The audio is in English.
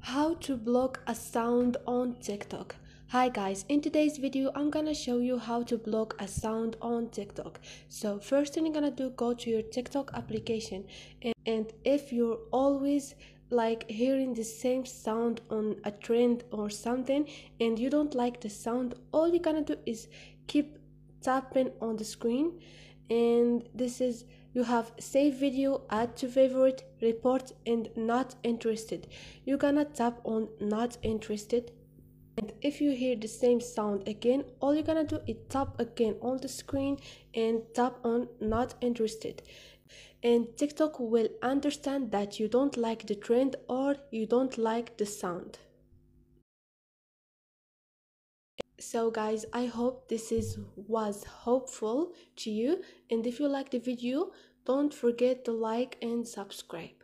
How to block a sound on TikTok. Hi guys, in today's video I'm gonna show you how to block a sound on TikTok. So first thing you're gonna do, go to your TikTok application, and if you're always like hearing the same sound on a trend or something and you don't like the sound, all you're gonna do is keep tapping on the screen, and this is you have save video, add to favorite, report, and not interested. You're gonna tap on not interested, and if you hear the same sound again, all you're gonna do is tap again on the screen and tap on not interested, and TikTok will understand that you don't like the trend or you don't like the sound. So guys, I hope this was helpful to you, and if you like the video, don't forget to like and subscribe.